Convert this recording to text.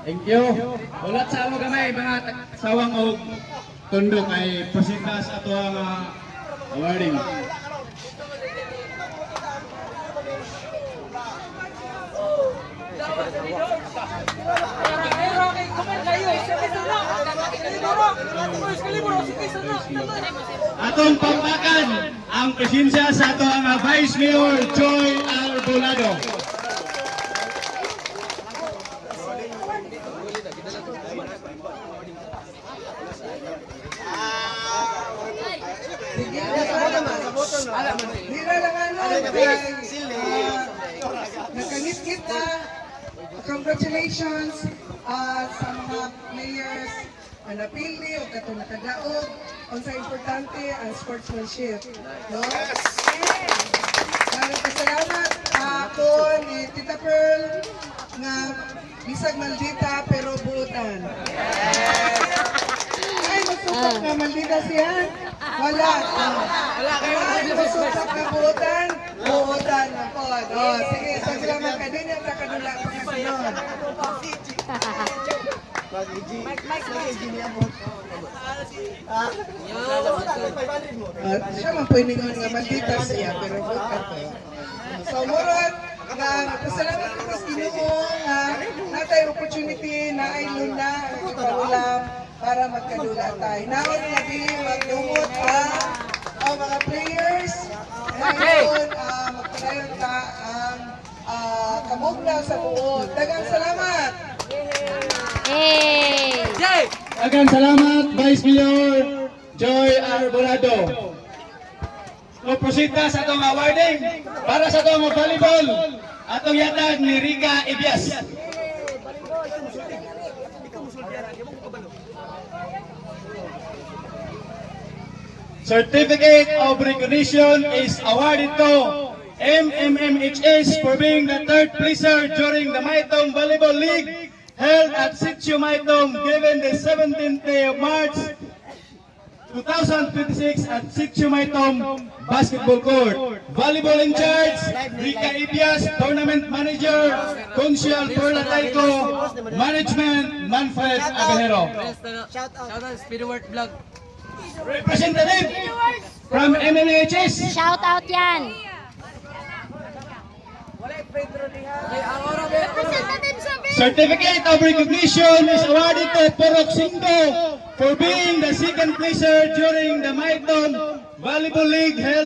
Thank you. Ulat sa amo gamay mga sawang og tundok ay presenta sa ato ang awarding. Atong pampakan ang presensya sa ato ang Vice Mayor Joy Arbolado. Nakangit-ngit na. Congratulations sa mga players na napili o katong nakadaog. Ang sa importante ang sportsmanship. No? Maraming pasalamat ako ni Tita Pearl nga bisag maldita pero buutan. Ay, magsutok na maldita siya? Wala. Ay, magsutok na buutan? Buutan na po. Sige, salamat ka din yung kakadula pa kasunod. Siya man po iningon nga maldita siya pero buutan po. So, Moron, pasalamat ko sa Ginoo nga natay opportunity na ay luna ang ipaulam para magkadula tayo. Naon nga di magdumot ang mga players. Ngayon, magpadayon ta ang kamugnaw sa buod. Dagang salamat! Dagang salamat, Vice Mayor Joy Arbolado. So, prosita sa itong awarding para sa itong volleyball atong yatag ni Rica Ibias. Certificate of recognition is awarded to MMMHS for being the third placer during the Maitong Volleyball League held at Sitio Maitong given the 17th day of March 2026 at Sitio Maitong Basketball Court. Volleyball in charge, Rica Ibias, Tournament Manager, Consial Perla Taiko, Management, Manfred Agahero. Shout out Speedwork Vlog. Representative from MMHS. Shout out yan. Certificate of recognition is awarded to Porok Singdo for being the second placer during the Maiton Volleyball League held